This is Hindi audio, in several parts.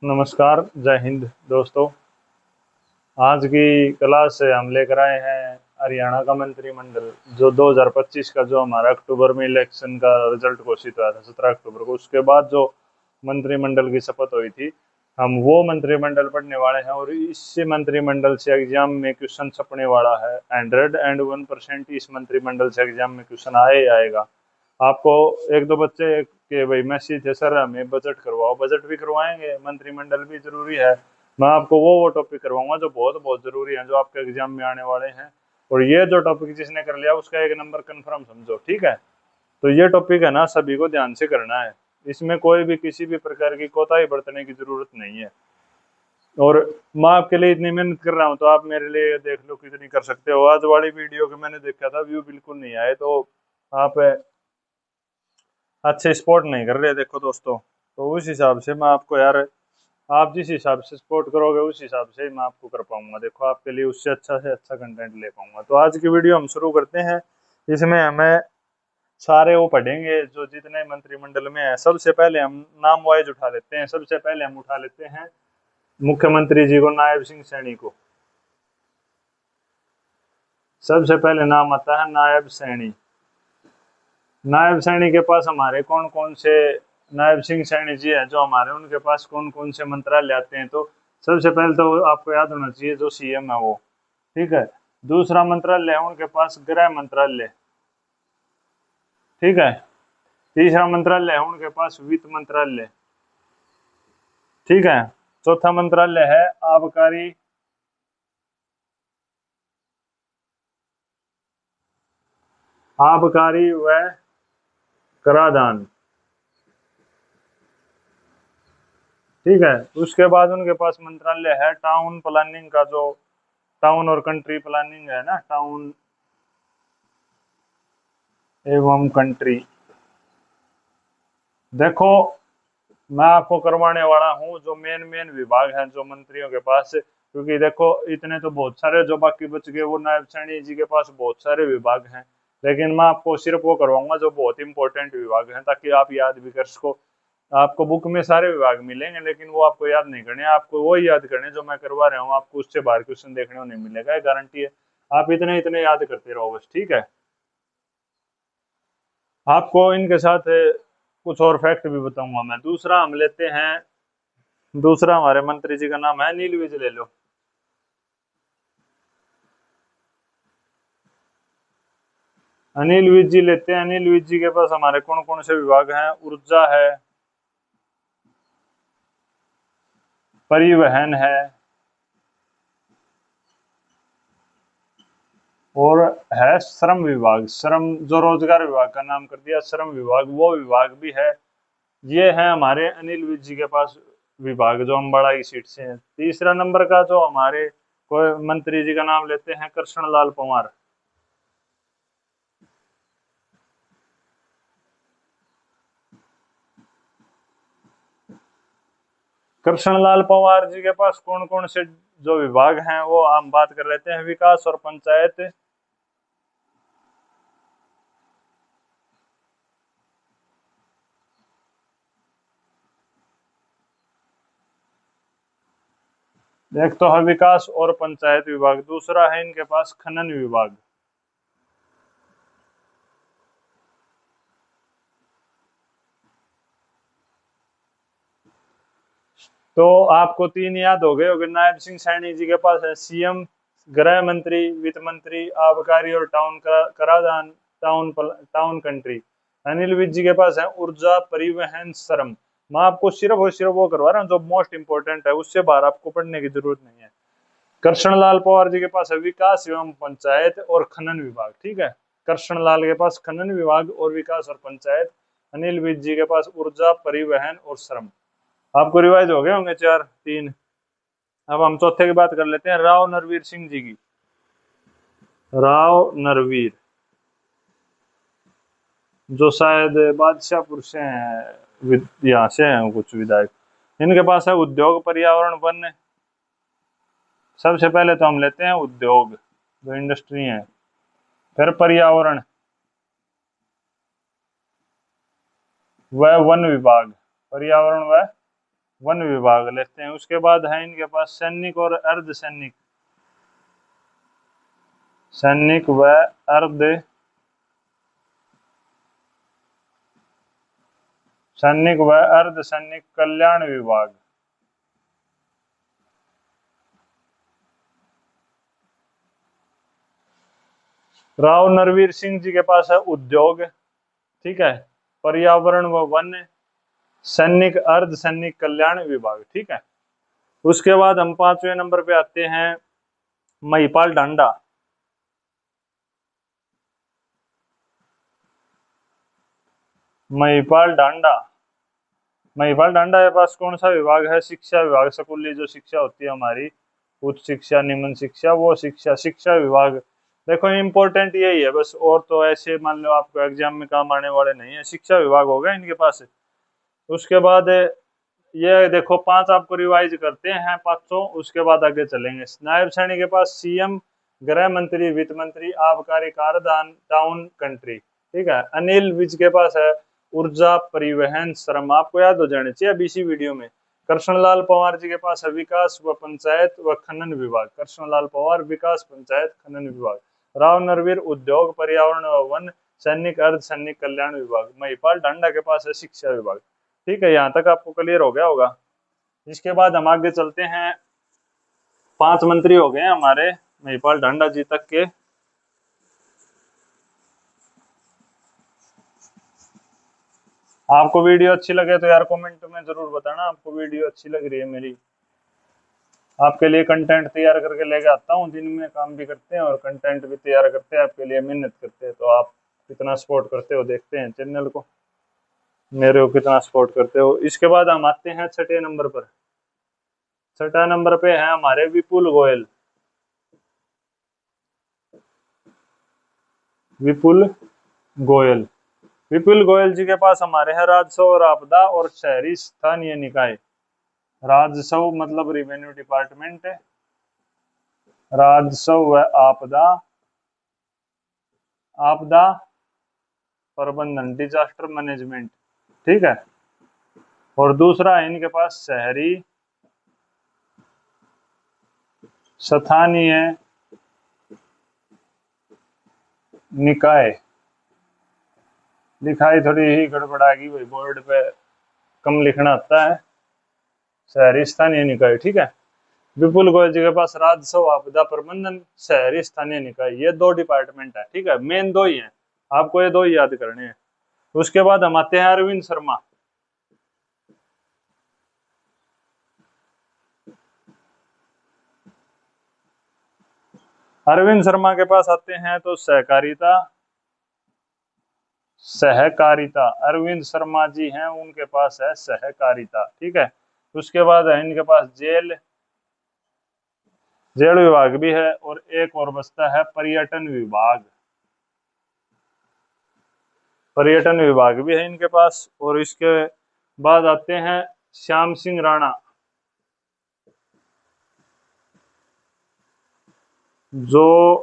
नमस्कार, जय हिंद दोस्तों। आज की क्लास से हम लेकर आए हैं हरियाणा का मंत्रिमंडल जो 2025 का जो हमारा अक्टूबर में इलेक्शन का रिजल्ट घोषित हुआ था 17 अक्टूबर को। उसके बाद जो मंत्रिमंडल की शपथ हुई थी, हम वो मंत्रिमंडल पढ़ने वाले हैं। और इस मंत्रिमंडल से एग्जाम में क्वेश्चन छपने वाला है। 101% इस मंत्रिमंडल से एग्जाम में क्वेश्चन आए ही आएगा। आपको एक दो बच्चे के भाई मैसेज थे, सर हमें बजट करवाओ। बजट भी करवाएंगे, मंत्रिमंडल भी जरूरी है। मैं आपको वो टॉपिक करवाऊंगा जो बहुत बहुत जरूरी है, जो आपके एग्जाम में आने वाले हैं। और ये जो टॉपिक जिसने कर लिया उसका 1 नंबर कंफर्म समझो, ठीक है। तो ये टॉपिक है ना, सभी को ध्यान से करना है। इसमें कोई भी किसी भी प्रकार की कोताही बरतने की जरूरत नहीं है। और मैं आपके लिए इतनी मेहनत कर रहा हूँ तो आप मेरे लिए देख लो कितनी कर सकते हो। आज वाली वीडियो के मैंने देखा था, व्यू बिल्कुल नहीं आए, तो आप अच्छे सपोर्ट नहीं कर रहे। देखो दोस्तों, तो उस हिसाब से मैं आपको यार, आप जिस हिसाब से सपोर्ट करोगे उस हिसाब से मैं आपको कर पाऊंगा। देखो, आपके लिए उससे अच्छा से अच्छा कंटेंट ले पाऊंगा। तो आज की वीडियो हम शुरू करते हैं। इसमें हमें सारे वो पढ़ेंगे जो जितने मंत्रिमंडल में है। सबसे पहले हम नाम वाइज उठा लेते हैं। सबसे पहले हम उठा लेते हैं मुख्यमंत्री जी को, नायब सिंह सैनी को। सबसे पहले नाम आता है नायब सैनी। नायब सैनी के पास हमारे कौन कौन से, नायब सिंह सैनी जी है जो हमारे, उनके पास कौन कौन से मंत्रालय आते हैं। तो सबसे पहले तो आपको याद होना चाहिए जो सीएम है वो, ठीक है। दूसरा मंत्रालय है उनके पास गृह मंत्रालय, ठीक है। तीसरा मंत्रालय है उनके पास वित्त मंत्रालय, ठीक है। चौथा मंत्रालय है आबकारी, आबकारी व कराधान, ठीक है। उसके बाद उनके पास मंत्रालय है टाउन प्लानिंग का, जो टाउन और कंट्री प्लानिंग है ना, टाउन एवं कंट्री। देखो, मैं आपको करवाने वाला हूँ जो मेन मेन विभाग हैं जो मंत्रियों के पास। क्योंकि देखो, इतने तो बहुत सारे जो बाकी बच गए, वो नायब सैनी जी के पास बहुत सारे विभाग हैं। लेकिन मैं आपको सिर्फ वो करवाऊंगा जो बहुत इंपॉर्टेंट विभाग हैं, ताकि आप याद भी कर सको। आपको बुक में सारे विभाग मिलेंगे लेकिन वो आपको याद नहीं करने, आपको वो याद करने जो मैं करवा रहा हूँ। आपको उससे बाहर क्वेश्चन देखने को नहीं मिलेगा, ये गारंटी है। आप इतने इतने याद करते रहो बस, ठीक है। आपको इनके साथ कुछ और फैक्ट भी बताऊंगा मैं। दूसरा हम लेते हैं, दूसरा हमारे मंत्री जी का नाम है अनिल विज, ले लो। अनिल विज जी लेते हैं। अनिल विज जी के पास हमारे कौन कौन से विभाग हैं? ऊर्जा है, परिवहन है, और है श्रम विभाग। श्रम जो रोजगार विभाग का नाम कर दिया, श्रम विभाग वो विभाग भी है। ये है हमारे अनिल विज जी के पास विभाग, जो अम्बाड़ा की सीट से है। तीसरा नंबर का जो हमारे कोई मंत्री जी का नाम लेते हैं, कृष्ण लाल पंवार। कृष्णलाल पंवार जी के पास कौन कौन से जो विभाग हैं वो हम बात कर लेते हैं। विकास और पंचायत, एक तो है विकास और पंचायत विभाग, दूसरा है इनके पास खनन विभाग। तो आपको तीन याद हो गए होंगे। नायब सिंह सैनी जी के पास है सीएम, गृह मंत्री, वित्त मंत्री, आबकारी और टाउन कराधान, टाउन कंट्री। अनिल विज जी के पास है ऊर्जा, परिवहन, श्रम। मैं आपको सिर्फ और सिर्फ वो करवा रहा हूँ जो मोस्ट इंपोर्टेंट है, उससे बाहर आपको पढ़ने की जरूरत नहीं है। कृष्णलाल पवार जी के पास है विकास एवं पंचायत और खनन विभाग, ठीक है। कृष्णलाल के पास खनन विभाग और विकास और पंचायत। अनिल विज जी के पास ऊर्जा, परिवहन और श्रम। आपको रिवाइज हो गए होंगे चार तीन। अब हम चौथे की बात कर लेते हैं, राव नरवीर सिंह जी की। राव नरवीर, जो शायद बादशाहपुर से हैं, यहाँ से हैं कुछ विधायक। इनके पास है उद्योग, पर्यावरण, वन। सबसे पहले तो हम लेते हैं उद्योग, जो इंडस्ट्री है। फिर पर्यावरण व वन विभाग, पर्यावरण व वन विभाग लेते हैं। उसके बाद है इनके पास सैनिक और अर्धसैनिक, सैनिक व अर्ध सैनिक व अर्धसैनिक कल्याण विभाग। राव नरवीर सिंह जी के पास है उद्योग, ठीक है, पर्यावरण व वन, सैनिक अर्धसैनिक कल्याण विभाग, ठीक है। उसके बाद हम 5वें नंबर पे आते हैं महिपाल ढांडा। महिपाल ढांडा, महिपाल ढांडा के पास कौन सा विभाग है? शिक्षा विभाग। स्कूली जो शिक्षा होती है हमारी, उच्च शिक्षा, निम्न शिक्षा, वो शिक्षा, शिक्षा विभाग। देखो इंपॉर्टेंट यही है बस, और तो ऐसे मान लो आपको एग्जाम में काम आने वाले नहीं है। शिक्षा विभाग होगा इनके पास। उसके बाद ये देखो 5 आपको रिवाइज करते हैं पांचों, उसके बाद आगे चलेंगे। नायब सैनिक के पास सीएम, गृह मंत्री, वित्त मंत्री, आबकारी कारदान, टाउन कंट्री, ठीक है। अनिल विज के पास है ऊर्जा, परिवहन, श्रम, आपको याद हो जाने चाहिए अभी इसी वीडियो में। कृष्णलाल पवार जी के पास है विकास व पंचायत व खनन विभाग। कृष्णलाल पवार, विकास, पंचायत, खनन विभाग। राव नरवीर उद्योग, पर्यावरण व वन, सैनिक अर्धसैनिक कल्याण विभाग। महिपाल ढांडा के पास है शिक्षा विभाग, ठीक है। यहाँ तक आपको क्लियर हो गया होगा। इसके बाद हम आगे चलते हैं, 5 मंत्री हो गए हमारे महिपाल ढांडा जी तक के। आपको वीडियो अच्छी लगे तो यार कमेंट में जरूर बताना आपको वीडियो अच्छी लग रही है मेरी। आपके लिए कंटेंट तैयार करके लेके आता हूँ, दिन में काम भी करते हैं और कंटेंट भी तैयार करते हैं, आपके लिए मेहनत करते हैं। तो आप कितना सपोर्ट करते हो देखते हैं चैनल को, मेरे को कितना सपोर्ट करते हो। इसके बाद हम आते हैं 6ठे नंबर पर। 6ठा नंबर पे है हमारे विपुल गोयल। विपुल गोयल, विपुल गोयल जी के पास हमारे हैं राजस्व और आपदा और शहरी स्थानीय निकाय। राजस्व मतलब रेवेन्यू डिपार्टमेंट है, राजस्व व आपदा, आपदा प्रबंधन, डिजास्टर मैनेजमेंट, ठीक है। और दूसरा है इनके पास शहरी स्थानीय निकाय। लिखाई थोड़ी ही गड़बड़ाएगी भाई, बोर्ड पे कम लिखना आता है। शहरी स्थानीय निकाय, ठीक है। विपुल गोयल जी के पास राजस्व, आपदा प्रबंधन, शहरी स्थानीय निकाय, ये 2 डिपार्टमेंट है, ठीक है। मेन 2 ही हैं, आपको ये 2 ही याद करने हैं। उसके बाद हम आते हैं अरविंद शर्मा। अरविंद शर्मा के पास आते हैं तो सहकारिता, सहकारिता, अरविंद शर्मा जी हैं उनके पास है सहकारिता, ठीक है। उसके बाद है इनके पास जेल, जेल विभाग भी है। और एक और बचता है पर्यटन विभाग, पर्यटन विभाग भी है इनके पास। और इसके बाद आते हैं श्याम सिंह राणा, जो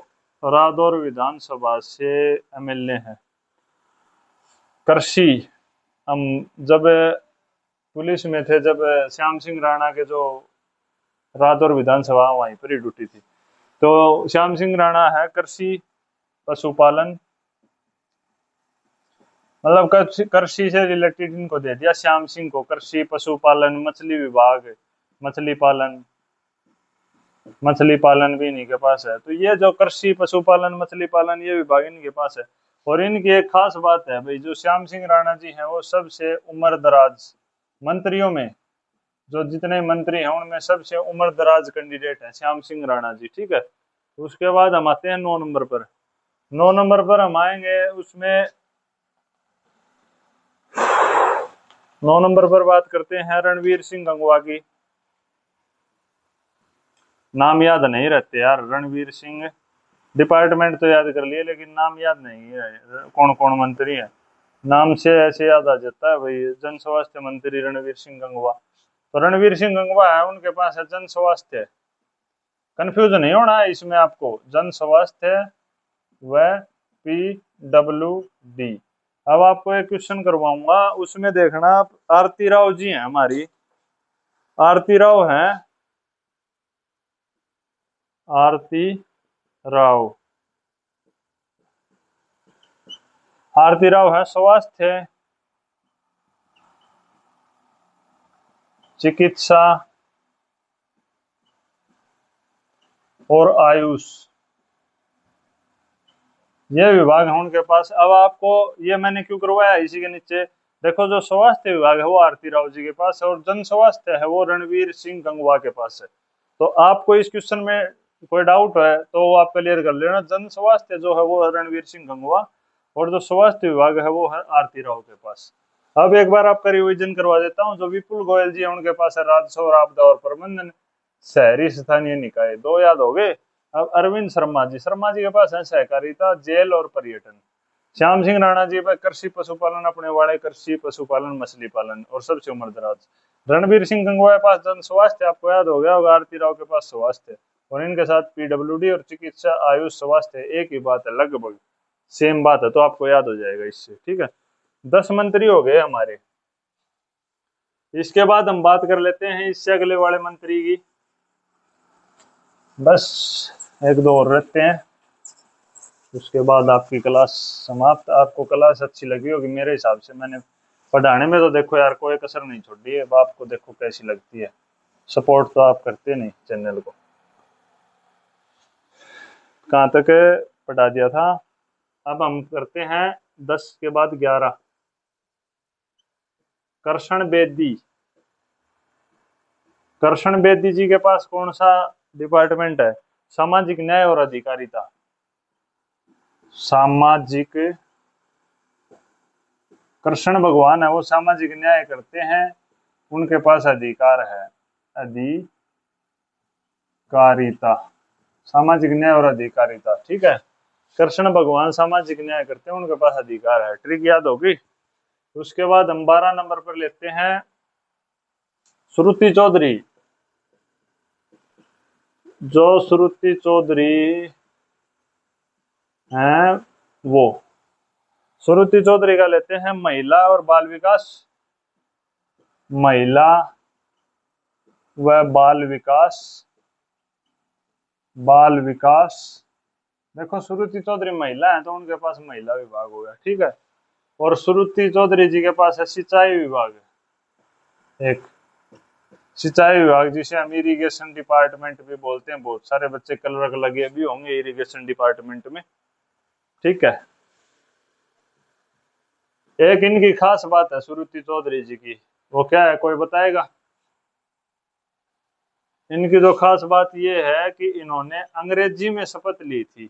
रादौर विधानसभा से एमएलए हैं। कृषि, हम जब पुलिस में थे, जब श्याम सिंह राणा के जो रादौर विधानसभा वहीं पर ही ड्यूटी थी। तो श्याम सिंह राणा है कृषि, पशुपालन, मतलब कृषि से रिलेटेड इनको दे दिया श्याम सिंह को। कृषि, पशुपालन, मछली विभाग, मछली पालन, मछली पालन भी इन्हीं के पास है। तो ये जो कृषि, पशुपालन, मछली पालन, ये विभाग इनके पास है। और इनकी एक खास बात है भाई, जो श्याम सिंह राणा जी हैं वो सबसे उम्र दराज मंत्रियों में, जो जितने मंत्री हैं उनमें सबसे उम्र दराज कैंडिडेट है श्याम सिंह राणा जी, ठीक है। उसके बाद हम आते हैं 9 नंबर पर। 9 नंबर पर हम आएंगे, उसमें 9 नंबर पर बात करते हैं रणवीर सिंह गंगवा की। नाम याद नहीं रहते यार, रणवीर सिंह, डिपार्टमेंट तो याद कर लिए लेकिन नाम याद नहीं है, कौन कौन मंत्री है। नाम से ऐसे याद आ जाता है भाई, जन स्वास्थ्य मंत्री रणवीर सिंह गंगवा। तो रणवीर सिंह गंगवा है, उनके पास है जन स्वास्थ्य। कंफ्यूज नहीं होना है इसमें आपको, जन स्वास्थ्य व PWD। अब आपको एक क्वेश्चन करवाऊंगा, उसमें देखना आप, आरती राव जी हैं हमारी, आरती राव है, आरती राव, आरती राव है स्वास्थ्य, चिकित्सा और आयुष, ये विभाग है उनके पास। अब आपको ये मैंने क्यों करवाया, इसी के नीचे देखो, जो स्वास्थ्य विभाग है वो आरती राव जी के पास है और जन स्वास्थ्य है वो रणवीर सिंह गंगवा के पास है। तो आपको इस क्वेश्चन में कोई डाउट है तो वो आप क्लियर कर लेना। जन स्वास्थ्य जो है वो है रणवीर सिंह गंगवा और जो स्वास्थ्य विभाग है वो है आरती राव के पास। अब एक बार आपका रिविजन करवा देता हूँ। जो विपुल गोयल जी है उनके पास है राजस्व और आपदा और प्रबंधन, शहरी स्थानीय निकाय, दो याद हो गए। अब अरविंद शर्मा जी के पास है सहकारिता, जेल और पर्यटन। श्याम सिंह राणा जी पर कृषि पशुपालन, अपने वाले कृषि पशुपालन मछली पालन और सबसे उम्र दराज। रणवीर सिंह गंगवा के पास जन स्वास्थ्य, आपको याद हो गया होगा, आरती राव के पास स्वास्थ्य, और इनके साथ पीडब्ल्यूडी और चिकित्सा आयुष स्वास्थ्य एक ही बात है, लगभग सेम बात है, तो आपको याद हो जाएगा इससे। ठीक है, 10 मंत्री हो गए हमारे। इसके बाद हम बात कर लेते हैं इससे अगले वाले मंत्री की, बस एक दो और रखते हैं, उसके बाद आपकी क्लास समाप्त। आपको क्लास अच्छी लगी होगी मेरे हिसाब से, मैंने पढ़ाने में तो देखो यार कोई कसर नहीं छोड़ी है। अब आपको देखो कैसी लगती है, सपोर्ट तो आप करते नहीं चैनल को। कहाँ तक पढ़ा दिया था। अब हम करते हैं 10 के बाद 11, कृष्ण बेदी। कृष्ण बेदी जी के पास कौन सा डिपार्टमेंट है, सामाजिक न्याय और अधिकारिता, सामाजिक, कृष्ण भगवान है वो सामाजिक न्याय करते हैं, उनके पास अधिकार है अधिकारिता, सामाजिक न्याय और अधिकारिता। ठीक है, कृष्ण भगवान सामाजिक न्याय करते हैं, उनके पास अधिकार है। ट्रिक याद होगी। उसके बाद हम 12 नंबर पर लेते हैं श्रुति चौधरी। जो श्रुति चौधरी हैं वो, श्रुति चौधरी का लेते हैं महिला और बाल विकास, महिला व बाल विकास, बाल विकास। देखो श्रुति चौधरी महिला है तो उनके पास महिला विभाग हो गया। ठीक है, और श्रुति चौधरी जी के पास है सिंचाई विभाग, एक सिंचाई विभाग जिसे हम इरिगेशन डिपार्टमेंट भी बोलते हैं। बहुत सारे बच्चे कलर लगे भी होंगे इरिगेशन डिपार्टमेंट में। ठीक है, एक इनकी खास बात है श्रुति चौधरी जी की, वो क्या है कोई बताएगा। इनकी जो खास बात ये है कि इन्होंने अंग्रेजी में शपथ ली थी,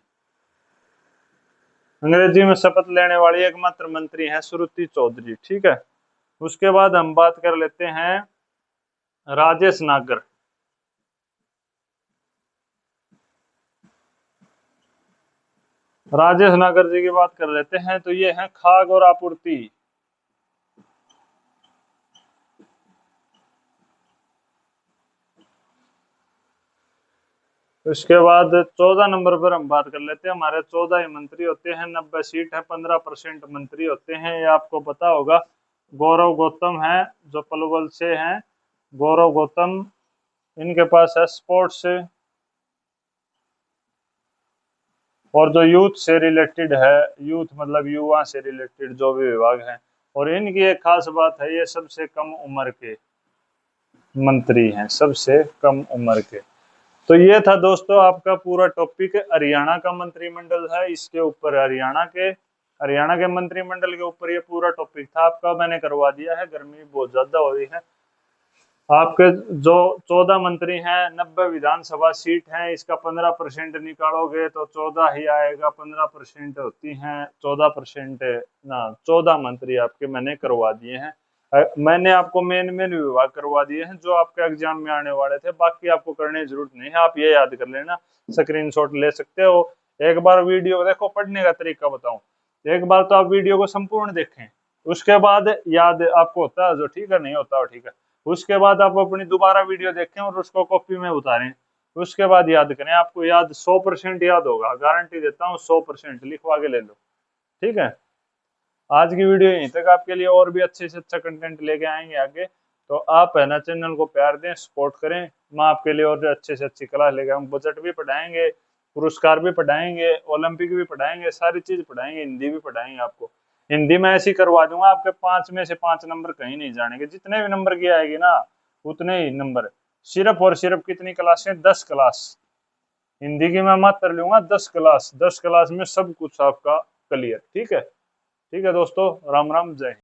अंग्रेजी में शपथ लेने वाली एकमात्र मंत्री हैं श्रुति चौधरी। ठीक है, उसके बाद हम बात कर लेते हैं राजेश नागर। राजेश नागर जी की बात कर लेते हैं तो ये हैं खाद्य और आपूर्ति। उसके बाद 14 नंबर पर हम बात कर लेते हैं, हमारे 14 ही मंत्री होते हैं, 90 सीट है, 15% मंत्री होते हैं। ये आपको पता होगा। गौरव गौतम है जो पलवल से हैं, गौरव गौतम, इनके पास है स्पोर्ट्स और जो यूथ से रिलेटेड है, यूथ मतलब युवा से रिलेटेड जो भी विभाग है। और इनकी एक खास बात है, ये सबसे कम उम्र के मंत्री हैं, सबसे कम उम्र के। तो ये था दोस्तों आपका पूरा टॉपिक। हरियाणा का मंत्रिमंडल है, इसके ऊपर हरियाणा के मंत्रिमंडल के ऊपर ये पूरा टॉपिक था आपका, मैंने करवा दिया है। गर्मी बहुत ज्यादा हो रही है। आपके जो 14 मंत्री हैं, 90 विधानसभा सीट हैं, इसका 15% निकालोगे तो 14 ही आएगा। 15% होती हैं 14% ना, 14 मंत्री आपके मैंने करवा दिए हैं। मैंने आपको मेन विभाग करवा दिए हैं जो आपके एग्जाम में आने वाले थे, बाकी आपको करने की जरूरत नहीं है। आप ये याद कर लेना, स्क्रीनशॉट ले सकते हो। एक बार वीडियो देखो, पढ़ने का तरीका बताऊं, एक बार तो आप वीडियो को संपूर्ण देखें, उसके बाद याद आपको होता है जो ठीक है, नहीं होता हो ठीक है, उसके बाद आप अपनी दोबारा वीडियो देखें और उसको कॉपी में उतारें, उसके बाद याद करें। आपको याद 100% याद होगा, गारंटी देता हूँ 100%। लिखवा के ले लो। ठीक है, आज की वीडियो यहीं तक आपके लिए, और भी अच्छे से अच्छा कंटेंट लेके आएंगे आगे। तो आप है ना चैनल को प्यार दें, सपोर्ट करें। मैं आपके लिए और अच्छे से अच्छी क्लास लेकर हम बजट भी पढ़ाएंगे, पुरस्कार भी पढ़ाएंगे, ओलंपिक भी पढ़ाएंगे, सारी चीज पढ़ाएंगे, हिंदी भी पढ़ाएंगे आपको। हिंदी में ऐसी करवा दूंगा आपके 5 में से 5 नंबर कहीं नहीं जानेंगे, जितने भी नंबर की आएगी ना उतने ही नंबर। सिर्फ और सिर्फ कितनी क्लासें? 10 क्लास हिंदी की मैं मात्र लूंगा, 10 क्लास। 10 क्लास में सब कुछ आपका क्लियर। ठीक है, ठीक है दोस्तों, राम राम, जय हिंद।